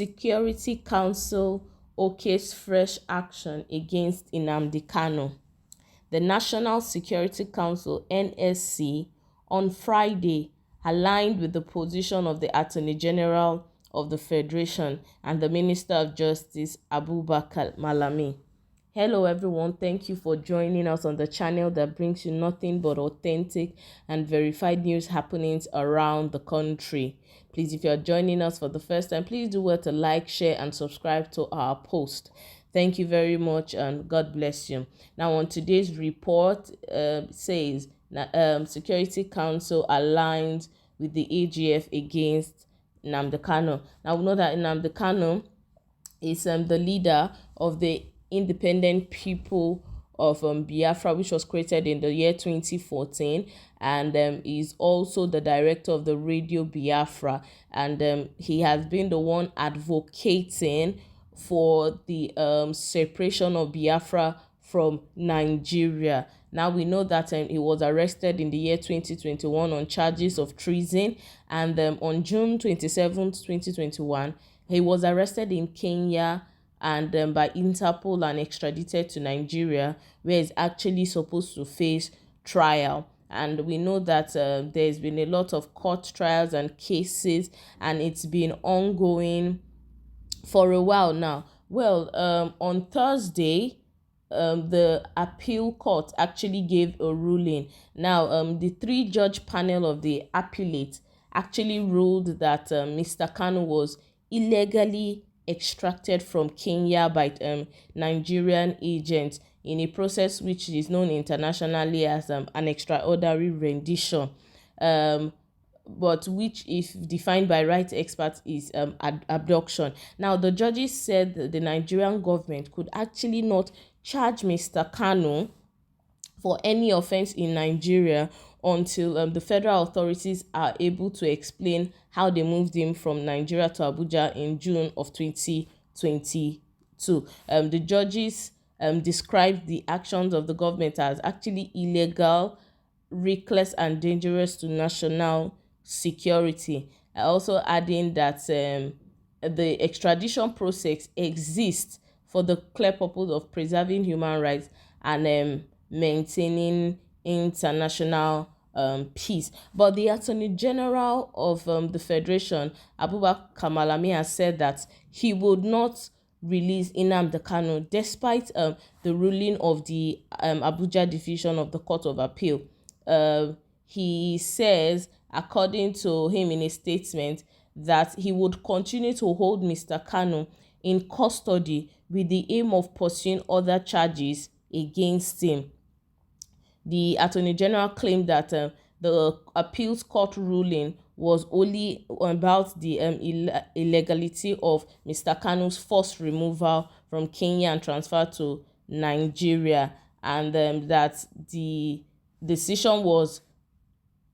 Security Council okays fresh action against Nnamdi Kanu. The National Security Council (NSC) on Friday aligned with the position of the Attorney General of the Federation and the Minister of Justice Abubakar Malami. Hello everyone, thank you for joining us on the channel that brings you nothing but authentic and verified news happenings around the country. Please, if you are joining us for the first time, please do well to like, share and subscribe to our post. Thank you very much and God bless you. Now on today's report says Security Council aligns with the AGF against Nnamdi Kanu. Now we know that Nnamdi Kanu is the leader of the Independent People of Biafra, which was created in the year 2014, and is also the director of the Radio Biafra, and he has been the one advocating for the separation of Biafra from Nigeria. Now we know that he was arrested in the year 2021 on charges of treason, and on June 27th, 2021, he was arrested in Kenya and by Interpol and extradited to Nigeria, where he's actually supposed to face trial. And we know that there's been a lot of court trials and cases, and it's been ongoing for a while now. Well, on Thursday, the appeal court actually gave a ruling. Now, the three-judge panel of the appellate actually ruled that Mr. Kanu was illegally extracted from Kenya by Nigerian agents in a process which is known internationally as an extraordinary rendition, but which, if defined by rights experts, is abduction. Now, the judges said that the Nigerian government could actually not charge Mr. Kanu for any offense in Nigeria until the federal authorities are able to explain how they moved him from Nigeria to Abuja in June of 2022. The judges described the actions of the government as actually illegal, reckless and dangerous to national security. Also adding that the extradition process exists for the clear purpose of preserving human rights and maintaining international peace. But the Attorney General of the Federation, Abubakar Malami, has said that he would not release Nnamdi Kanu despite the ruling of the Abuja division of the Court of Appeal. He says, according to him in a statement, that he would continue to hold Mr. Kanu in custody with the aim of pursuing other charges against him. The Attorney General claimed that the appeals court ruling was only about the illegality of Mr. Kanu's forced removal from Kenya and transfer to Nigeria, and that the decision was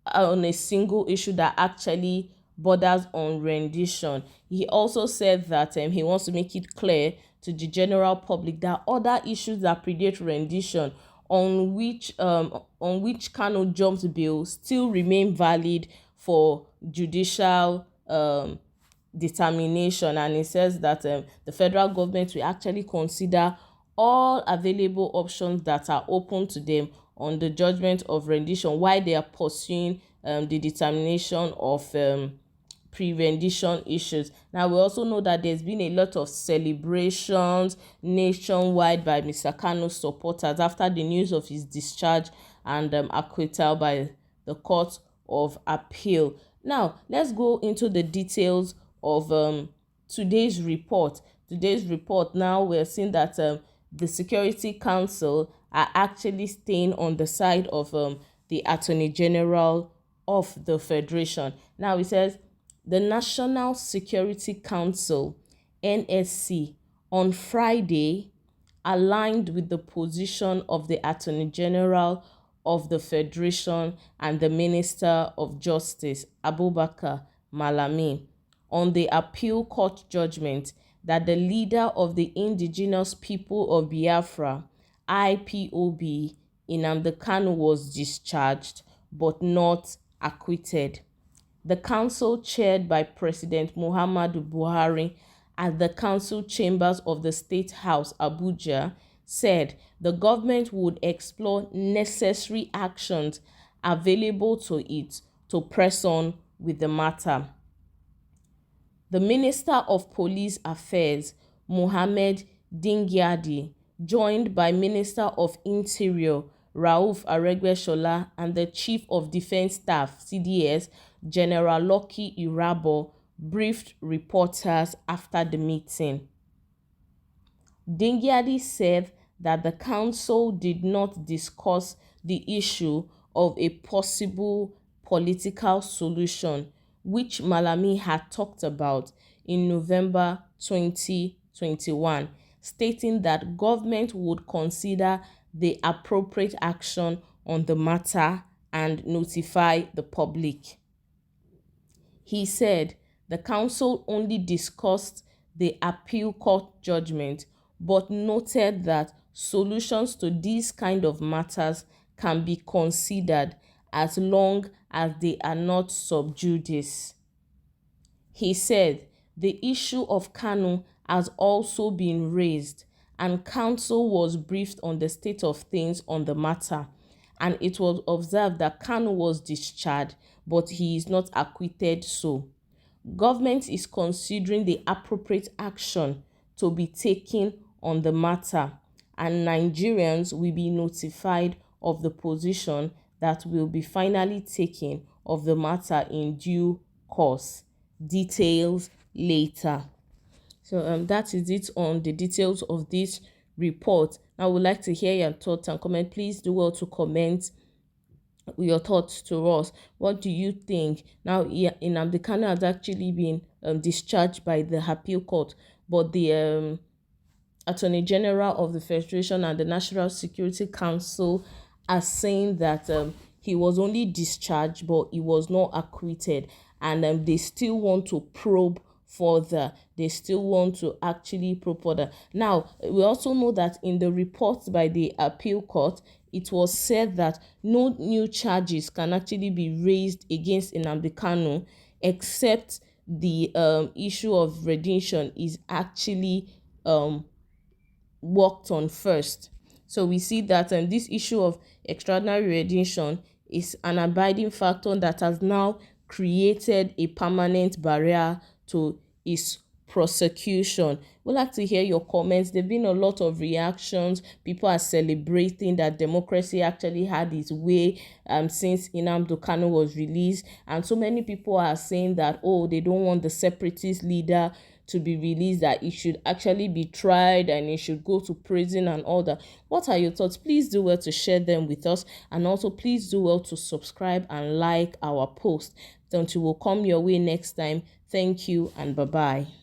on a single issue that actually borders on rendition. He also said that he wants to make it clear to the general public that other issues that predate rendition on which Kanu jumped bail still remain valid for judicial determination. And he says that the federal government will actually consider all available options that are open to them on the judgment of rendition while they are pursuing the determination of pre-rendition issues. Now, we also know that there's been a lot of celebrations nationwide by Mr. Kanu's supporters after the news of his discharge and acquittal by the Court of Appeal. Now, let's go into the details of today's report. Now, we're seeing that the Security Council are actually staying on the side of the Attorney General of the Federation. Now, it says, the National Security Council, NSC, on Friday aligned with the position of the Attorney General of the Federation and the Minister of Justice, Abubakar Malami, on the appeal court judgment that the leader of the Indigenous People of Biafra, IPOB, Nnamdi Kanu, was discharged but not acquitted. The council, chaired by President Muhammadu Buhari, at the council chambers of the State House, Abuja, said the government would explore necessary actions available to it to press on with the matter. The Minister of Police Affairs, Mohammed Dingyadi, joined by Minister of Interior, Rauf Aregbesola, and the Chief of Defence Staff, CDS, General Lucky Irabo, briefed reporters after the meeting. Dingyadi said that the council did not discuss the issue of a possible political solution, which Malami had talked about in November 2021, stating that government would consider the appropriate action on the matter and notify the public. He said the council only discussed the appeal court judgment, but noted that solutions to these kind of matters can be considered as long as they are not sub judice. He said the issue of Kanu has also been raised, and council was briefed on the state of things on the matter, and it was observed that Kanu was discharged, but he is not acquitted. So, government is considering the appropriate action to be taken on the matter, and Nigerians will be notified of the position that will be finally taken of the matter in due course. Details later. So that is it on the details of this report. I would like to hear your thoughts and comment. Please do well to comment your thoughts to us. What do you think? Now, Nnamdi Kanu has actually been discharged by the appeal court, but the Attorney General of the Federation and the National Security Council are saying that he was only discharged, but he was not acquitted, and they still want to probe further. They still want to actually probe further. Now, we also know that in the report by the appeal court, it was said that no new charges can actually be raised against Nnamdi Kanu, except the issue of rendition is actually worked on first. So we see that this issue of extraordinary rendition is an abiding factor that has now created a permanent barrier to its prosecution. We'd like to hear your comments. There have been a lot of reactions. People are celebrating that democracy actually had its way since Nnamdi Kanu was released, and so many people are saying that, oh, they don't want the separatist leader to be released, that he should actually be tried and he should go to prison and all that. What are your thoughts? Please do well to share them with us, and also please do well to subscribe and like our post. Until we'll come your way next time. Thank you and bye-bye.